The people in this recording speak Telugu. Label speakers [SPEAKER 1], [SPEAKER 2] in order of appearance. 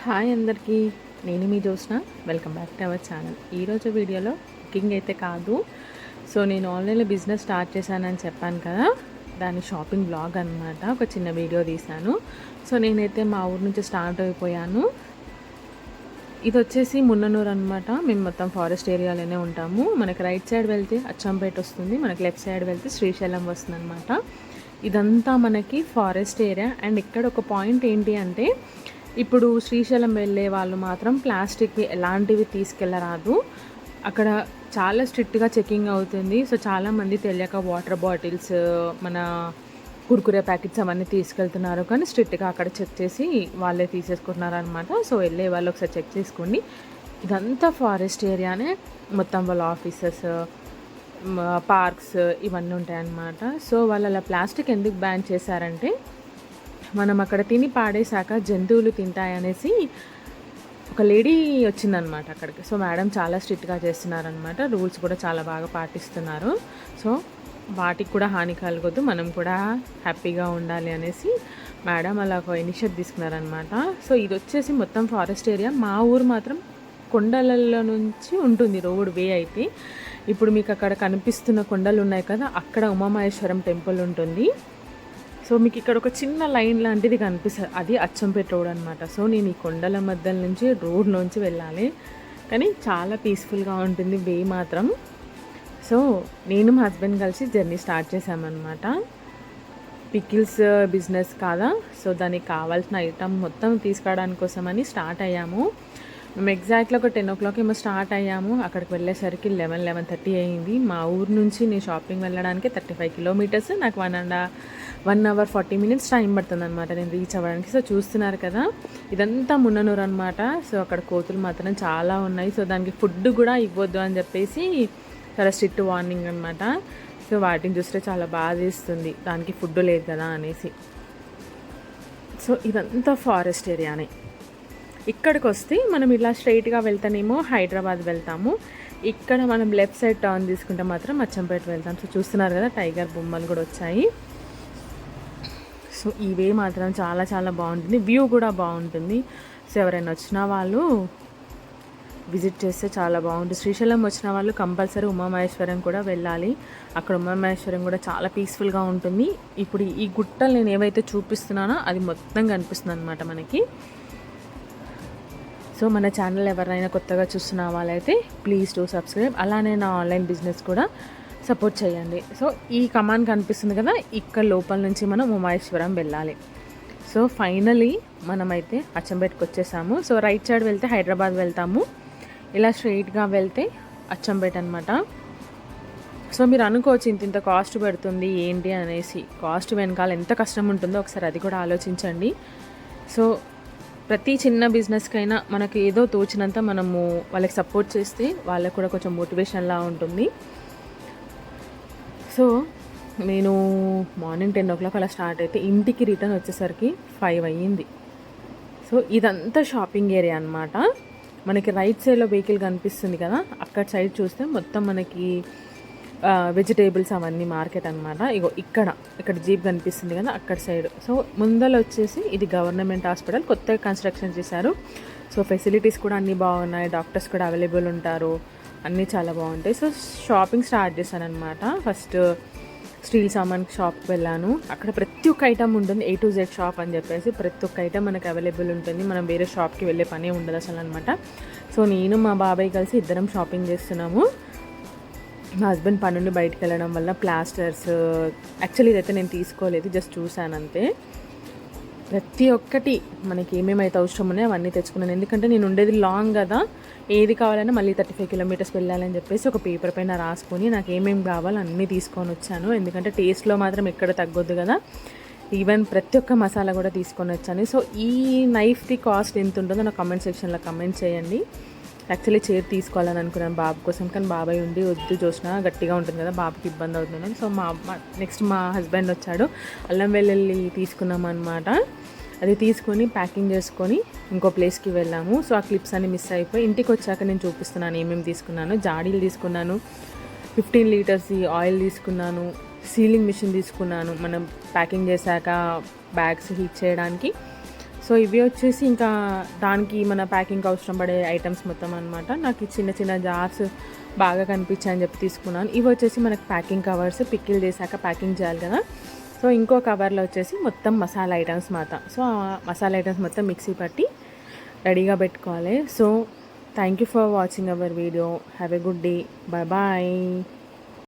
[SPEAKER 1] హాయ్ అందరికీ, నేను మీ Jyotsna. Welcome back to our channel. ఈరోజు వీడియోలో కుకింగ్ అయితే కాదు. సో నేను ఆన్లైన్లో బిజినెస్ స్టార్ట్ చేశానని చెప్పాను కదా, దాని షాపింగ్ బ్లాగ్ అనమాట. ఒక చిన్న వీడియో తీశాను. సో నేనైతే మా ఊరు నుంచి స్టార్ట్ అయిపోయాను. ఇది వచ్చేసి మున్ననూరు అనమాట. మేము మొత్తం ఫారెస్ట్ ఏరియాలోనే ఉంటాము. మనకి రైట్ సైడ్ వెళ్తే అచ్చంపేట వస్తుంది, మనకి లెఫ్ట్ సైడ్ వెళ్తే శ్రీశైలం వస్తుంది అనమాట. ఇదంతా మనకి ఫారెస్ట్ ఏరియా. అండ్ ఇక్కడ ఒక పాయింట్ ఏంటి అంటే, ఇప్పుడు శ్రీశైలం వెళ్ళే వాళ్ళు మాత్రం ప్లాస్టిక్ ఎలాంటివి తీసుకెళ్ళరాదు. అక్కడ చాలా స్ట్రిక్ట్గా చెకింగ్ అవుతుంది. సో చాలామంది తెలియక వాటర్ బాటిల్స్, మన కుర్కురే ప్యాకెట్స్ అవన్నీ తీసుకెళ్తున్నారు. కానీ స్ట్రిక్ట్గా అక్కడ చెక్ చేసి వాళ్ళే తీసేసుకుంటున్నారు అనమాట. సో వెళ్ళే వాళ్ళు ఒకసారి చెక్ చేసుకోండి. ఇదంతా ఫారెస్ట్ ఏరియానే. మొత్తం వాళ్ళ ఆఫీసెస్, పార్క్స్ ఇవన్నీ ఉంటాయన్నమాట. సో వాళ్ళు అలా ప్లాస్టిక్ ఎందుకు బ్యాన్ చేశారంటే, మనం అక్కడ తిని పాడేశాక జంతువులు తింటాయనేసి ఒక లేడీ వచ్చిందనమాట అక్కడికి. సో మేడం చాలా స్ట్రిక్ట్గా చేస్తున్నారనమాట. రూల్స్ కూడా చాలా బాగా పాటిస్తున్నారు. సో వాటికి కూడా హాని కలగొద్దు, మనం కూడా హ్యాపీగా ఉండాలి అనేసి మేడం అలా ఒక ఇనిషియేటివ్ తీసుకున్నారనమాట. సో ఇది వచ్చేసి మొత్తం ఫారెస్ట్ ఏరియా. మా ఊరు మాత్రం కొండలలో నుంచి ఉంటుంది రోడ్ వే అయితే. ఇప్పుడు మీకు అక్కడ కనిపిస్తున్న కొండలు ఉన్నాయి కదా, అక్కడ ఉమామహేశ్వరం టెంపుల్ ఉంటుంది. సో మీకు ఇక్కడ ఒక చిన్న లైన్ లాంటిది కనిపిస్తుంది, అది అచ్చంపేట రోడ్ అనమాట. సో నేను ఈ కొండల మధ్య నుంచి రోడ్లోంచి వెళ్ళాలి, కానీ చాలా పీస్ఫుల్గా ఉంటుంది వే మాత్రం. సో నేను మా హస్బెండ్ కలిసి జర్నీ స్టార్ట్ చేశామన్నమాట. పికిల్స్ బిజినెస్ కాదా, సో దానికి కావాల్సిన ఐటమ్ మొత్తం తీసుకురావడానికి కోసమని స్టార్ట్ అయ్యాము. మేము ఎగ్జాక్ట్గా ఒక 10 o'clock ఏమో స్టార్ట్ అయ్యాము. అక్కడికి వెళ్ళేసరికి 11:30 అయ్యింది. మా ఊరు నుంచి నేను షాపింగ్ వెళ్ళడానికి 35 kilometers. నాకు 1 hour 40 minutes టైం పడుతుంది అనమాట నేను రీచ్ అవ్వడానికి. సో చూస్తున్నారు కదా, ఇదంతా మున్ననూరు అనమాట. సో అక్కడ కోతులు మాత్రం చాలా ఉన్నాయి. సో దానికి ఫుడ్ కూడా ఇవ్వద్దు అని చెప్పేసి చాలా స్ట్రిక్ట్ వార్నింగ్ అనమాట. సో వాటిని చూస్తే చాలా బాధ వేస్తుంది, దానికి ఫుడ్ లేదు కదా అనేసి. సో ఇదంతా ఫారెస్ట్ ఏరియానే. ఇక్కడికి వస్తే మనం ఇలా స్ట్రైట్గా వెళ్తానేమో హైదరాబాద్ వెళ్తాము. ఇక్కడ మనం లెఫ్ట్ సైడ్ టర్న్ తీసుకుంటే మాత్రం అచ్చంపేట వెళ్తాం. సో చూస్తున్నారు కదా, టైగర్ బొమ్మలు కూడా వచ్చాయి. సో ఈ వే మాత్రం చాలా చాలా బాగుంటుంది, వ్యూ కూడా బాగుంటుంది. సో ఎవరైనా వచ్చిన వాళ్ళు విజిట్ చేస్తే చాలా బాగుంటుంది. శ్రీశైలం వచ్చిన వాళ్ళు కంపల్సరీ ఉమామహేశ్వరం కూడా వెళ్ళాలి. అక్కడ ఉమామహేశ్వరం కూడా చాలా పీస్ఫుల్గా ఉంటుంది. ఇప్పుడు ఈ గుట్టలు నేను ఏవైతే చూపిస్తున్నానో అది మొత్తం కనిపిస్తుంది అనమాట మనకి. సో మన ఛానల్ ఎవరైనా కొత్తగా చూస్తున్న వాళ్ళైతే ప్లీజ్ డూ సబ్స్క్రైబ్. అలానే నా ఆన్లైన్ బిజినెస్ కూడా సపోర్ట్ చేయండి. సో ఈ కమాండ్ కనిపిస్తుంది కదా, ఇక్కడ లోపల నుంచి మనం ఉమామహేశ్వరం వెళ్ళాలి. సో ఫైనలీ మనమైతే అచ్చంపేటకి వచ్చేసాము. సో రైట్ సైడ్ వెళ్తే హైదరాబాద్ వెళ్తాము, ఇలా స్ట్రైట్గా వెళ్తే అచ్చంపేట అనమాట. సో మీరు అనుకోవచ్చు ఇంత కాస్ట్ పెడుతుంది ఏంటి అనేసి. కాస్ట్ వెనకాల ఎంత కష్టం ఉంటుందో ఒకసారి అది కూడా ఆలోచించండి. సో ప్రతి చిన్న బిజినెస్కైనా మనకు ఏదో తోచినంత మనము వాళ్ళకి సపోర్ట్ చేస్తే వాళ్ళకు కూడా కొంచెం మోటివేషన్లా ఉంటుంది. సో నేను మార్నింగ్ 10 o'clock అలా స్టార్ట్ అయితే ఇంటికి రిటర్న్ వచ్చేసరికి 5 అయ్యింది. సో ఇదంతా షాపింగ్ ఏరియా అనమాట. మనకి రైట్ సైడ్లో వెహికల్ కనిపిస్తుంది కదా, అక్కడ సైడ్ చూస్తే మొత్తం మనకి వెజిటేబుల్స్ అవన్నీ మార్కెట్ అనమాట. ఇగో ఇక్కడ జీప్ కనిపిస్తుంది కదా, అక్కడ సైడ్. సో ముందర వచ్చేసి ఇది గవర్నమెంట్ హాస్పిటల్, కొత్తగా కన్స్ట్రక్షన్ చేశారు. సో ఫెసిలిటీస్ కూడా అన్నీ బాగున్నాయి, డాక్టర్స్ కూడా అవైలబుల్ ఉంటారు, అన్నీ చాలా బాగుంటాయి. సో షాపింగ్ స్టార్ట్ చేశాను అనమాట. ఫస్ట్ స్టీల్ సామాన్ షాప్కి వెళ్ళాను. అక్కడ ప్రతి ఒక్క ఐటమ్ ఉంటుంది, A to Z షాప్ అని చెప్పేసి ప్రతి ఒక్క ఐటమ్ మనకు అవైలబుల్ ఉంటుంది. మనం వేరే షాప్కి వెళ్ళే పనే ఉండదు అసలు అనమాట. సో నేను మా బాబాయ్ కలిసి ఇద్దరం షాపింగ్ చేస్తున్నాము. మా హస్బెండ్ పని నుండి బయటకు వెళ్ళడం వల్ల ప్లాస్టర్స్, యాక్చువల్లీ ఇదైతే నేను తీసుకోలేదు, జస్ట్ చూశాను అంతే. ప్రతి ఒక్కటి మనకి ఏమేమైతే అవసరం ఉన్నాయో అవన్నీ తెచ్చుకున్నాను. ఎందుకంటే నేను ఉండేది లాంగ్ కదా, ఏది కావాలన్నా మళ్ళీ 35 kilometers వెళ్ళాలని చెప్పేసి ఒక పేపర్ పైన రాసుకొని నాకు ఏమేమి కావాలో అన్నీ తీసుకొని వచ్చాను. ఎందుకంటే టేస్ట్లో మాత్రం ఎక్కడ తగ్గొద్దు కదా. ఈవెన్ ప్రతి ఒక్క మసాలా కూడా తీసుకొని వచ్చాను. సో ఈ నైఫ్ది కాస్ట్ ఎంత ఉంటుందో నా కామెంట్ సెక్షన్లో కమెంట్ చేయండి. యాక్చువల్లీ చైర్ తీసుకోవాలని అనుకున్నాను బాబు కోసం, కానీ బాబాయ్ ఉండి వద్దు చూసినా గట్టిగా ఉంటుంది కదా, బాబుకి ఇబ్బంది అవుతుంది. సో నెక్స్ట్ మా హస్బెండ్ వచ్చాడు, అల్లం వెల్లుల్లి తీసుకున్నాం అనమాట. అది తీసుకొని ప్యాకింగ్ చేసుకొని ఇంకో ప్లేస్కి వెళ్ళాము. సో ఆ క్లిప్స్ అన్ని మిస్ అయిపోయి ఇంటికి వచ్చాక నేను చూపిస్తున్నాను ఏమేమి తీసుకున్నాను. జాడీలు తీసుకున్నాను, 15 liters ఆయిల్ తీసుకున్నాను, సీలింగ్ మిషన్ తీసుకున్నాను మనం ప్యాకింగ్ చేశాక బ్యాగ్స్ హీట్ చేయడానికి. సో ఇవి వచ్చేసి ఇంకా దానికి మన ప్యాకింగ్ అవసరం పడే ఐటమ్స్ మొత్తం అనమాట. నాకు ఈ చిన్న చిన్న జార్స్ బాగా కనిపించాయని చెప్పి తీసుకున్నాను. ఇవి వచ్చేసి మనకి ప్యాకింగ్ కవర్స్, పిక్కిల్ చేశాక ప్యాకింగ్ చేయాలి కదా. సో ఇంకో కవర్లో వచ్చేసి మొత్తం మసాలా ఐటమ్స్ మాట. సో ఆ మసాలా ఐటమ్స్ మొత్తం మిక్సీ పట్టి రెడీగా పెట్టుకోవాలి. So thank you for watching our video. Have a good day. Bye bye.